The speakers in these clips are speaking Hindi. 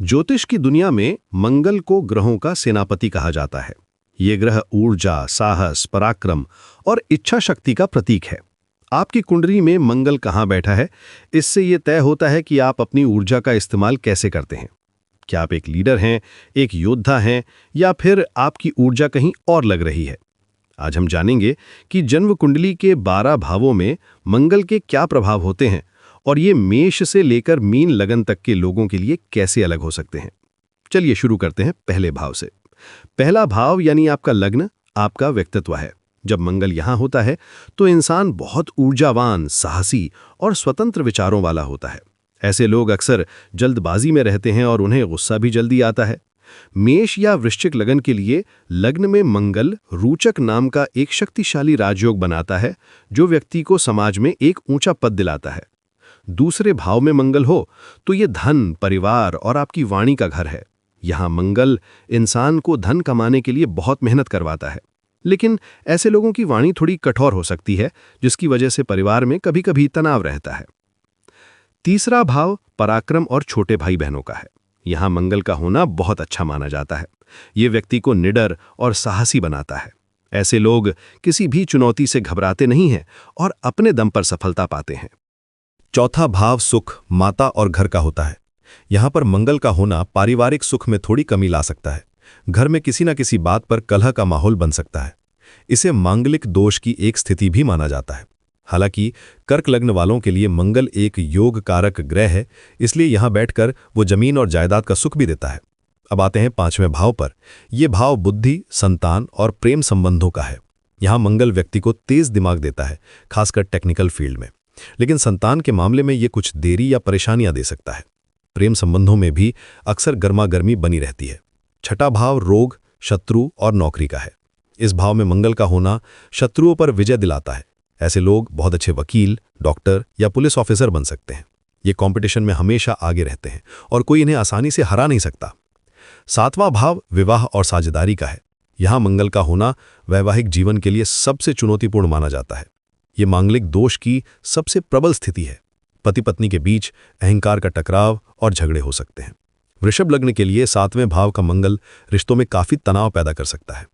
ज्योतिष की दुनिया में मंगल को ग्रहों का सेनापति कहा जाता है। ये ग्रह ऊर्जा, साहस, पराक्रम और इच्छा शक्ति का प्रतीक है। आपकी कुंडली में मंगल कहाँ बैठा है, इससे ये तय होता है कि आप अपनी ऊर्जा का इस्तेमाल कैसे करते हैं। क्या आप एक लीडर हैं, एक योद्धा हैं, या फिर आपकी ऊर्जा कहीं और लग रही है। आज हम जानेंगे कि जन्म कुंडली के 12 भावों में मंगल के क्या प्रभाव होते हैं और ये मेष से लेकर मीन लगन तक के लोगों के लिए कैसे अलग हो सकते हैं। चलिए शुरू करते हैं पहले भाव से। पहला भाव यानी आपका लग्न आपका व्यक्तित्व है। जब मंगल यहाँ होता है तो इंसान बहुत ऊर्जावान, साहसी और स्वतंत्र विचारों वाला होता है। ऐसे लोग अक्सर जल्दबाजी में रहते हैं और उन्हें गुस्सा भी जल्दी आता है। मेष या वृश्चिक लगन के लिए लग्न में मंगल रोचक नाम का एक शक्तिशाली राजयोग बनाता है, जो व्यक्ति को समाज में एक ऊंचा पद दिलाता है। दूसरे भाव में मंगल हो तो ये धन, परिवार और आपकी वाणी का घर है। यहाँ मंगल इंसान को धन कमाने के लिए बहुत मेहनत करवाता है, लेकिन ऐसे लोगों की वाणी थोड़ी कठोर हो सकती है, जिसकी वजह से परिवार में कभी-कभी तनाव रहता है। तीसरा भाव पराक्रम और छोटे भाई बहनों का है। यहाँ मंगल का होना बहुत अच्छा माना जाता है। ये व्यक्ति को निडर और साहसी बनाता है। ऐसे लोग किसी भी चुनौती से घबराते नहीं हैं और अपने दम पर सफलता पाते हैं। चौथा भाव सुख, माता और घर का होता है। यहाँ पर मंगल का होना पारिवारिक सुख में थोड़ी कमी ला सकता है। घर में किसी न किसी बात पर कलह का माहौल बन सकता है। इसे मांगलिक दोष की एक स्थिति भी माना जाता है। हालांकि कर्क लग्न वालों के लिए मंगल एक योग कारक ग्रह है, इसलिए यहाँ बैठकर वो जमीन और जायदाद का सुख भी देता है। अब आते हैं पांचवें भाव पर। यह भाव बुद्धि, संतान और प्रेम संबंधों का है। यहाँ मंगल व्यक्ति को तेज दिमाग देता है, खासकर टेक्निकल फील्ड में। लेकिन संतान के मामले में ये कुछ देरी या परेशानियां दे सकता है। प्रेम संबंधों में भी अक्सर गर्मागर्मी बनी रहती है। छठा भाव रोग, शत्रु और नौकरी का है। इस भाव में मंगल का होना शत्रुओं पर विजय दिलाता है। ऐसे लोग बहुत अच्छे वकील, डॉक्टर या पुलिस ऑफिसर बन सकते हैं। ये कंपटीशन में हमेशा आगे रहते हैं और कोई इन्हें आसानी से हरा नहीं सकता। सातवां भाव विवाह और साझेदारी का है। यहाँ मंगल का होना वैवाहिक जीवन के लिए सबसे चुनौतीपूर्ण माना जाता है। ये मांगलिक दोष की सबसे प्रबल स्थिति है। पति पत्नी के बीच अहंकार का टकराव और झगड़े हो सकते हैं। वृषभ लग्न के लिए सातवें भाव का मंगल रिश्तों में काफी तनाव पैदा कर सकता है।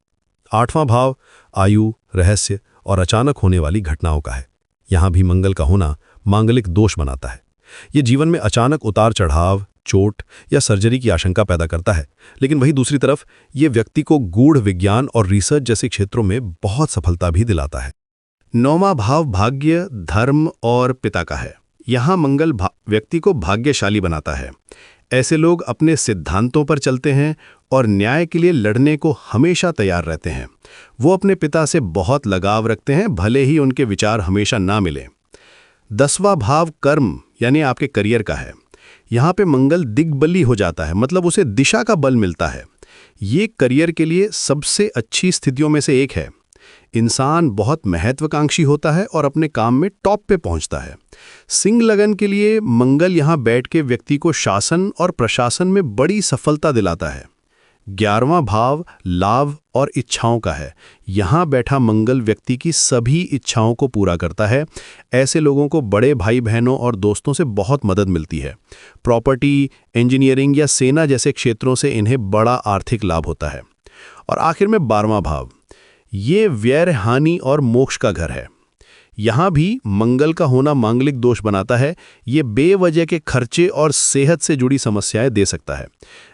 आठवां भाव आयु, रहस्य और अचानक होने वाली घटनाओं का है। यहाँ भी मंगल का होना मांगलिक दोष बनाता है। ये जीवन में अचानक उतार चढ़ाव, चोट या सर्जरी की आशंका पैदा करता है, लेकिन वहीं दूसरी तरफ ये व्यक्ति को गूढ़ विज्ञान और रिसर्च जैसे क्षेत्रों में बहुत सफलता भी दिलाता है। नौवां भाव भाग्य, धर्म और पिता का है। यहाँ मंगल व्यक्ति को भाग्यशाली बनाता है। ऐसे लोग अपने सिद्धांतों पर चलते हैं और न्याय के लिए लड़ने को हमेशा तैयार रहते हैं। वो अपने पिता से बहुत लगाव रखते हैं, भले ही उनके विचार हमेशा ना मिले। 10वां भाव कर्म यानी आपके करियर का है। यहाँ पे मंगल दिग्बली हो जाता है, मतलब उसे दिशा का बल मिलता है। ये करियर के लिए सबसे अच्छी स्थितियों में से एक है। इंसान बहुत महत्वाकांक्षी होता है और अपने काम में टॉप पे पहुंचता है। सिंह लगन के लिए मंगल यहाँ बैठ के व्यक्ति को शासन और प्रशासन में बड़ी सफलता दिलाता है। 11वां भाव लाभ और इच्छाओं का है। यहाँ बैठा मंगल व्यक्ति की सभी इच्छाओं को पूरा करता है। ऐसे लोगों को बड़े भाई बहनों और दोस्तों से बहुत मदद मिलती है। प्रॉपर्टी, इंजीनियरिंग या सेना जैसे क्षेत्रों से इन्हें बड़ा आर्थिक लाभ होता है। और आखिर में 12वां भाव, ये व्यय, हानि और मोक्ष का घर है। यहाँ भी मंगल का होना मांगलिक दोष बनाता है। ये बेवजह के खर्चे और सेहत से जुड़ी समस्याएं दे सकता है,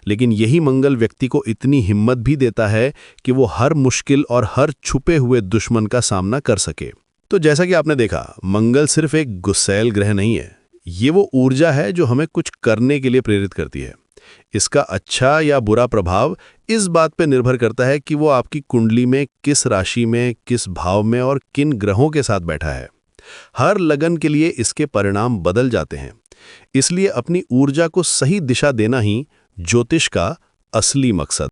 लेकिन यही मंगल व्यक्ति को इतनी हिम्मत भी देता है कि वो हर मुश्किल और हर छुपे हुए दुश्मन का सामना कर सके। तो जैसा कि आपने देखा, मंगल सिर्फ एक गुस्सैल ग्रह नहीं है। ये वो ऊर्जा है जो हमें कुछ करने के लिए प्रेरित करती है। इसका अच्छा या बुरा प्रभाव इस बात पर निर्भर करता है कि वो आपकी कुंडली में किस राशि में, किस भाव में और किन ग्रहों के साथ बैठा है। हर लगन के लिए इसके परिणाम बदल जाते हैं। इसलिए अपनी ऊर्जा को सही दिशा देना ही ज्योतिष का असली मकसद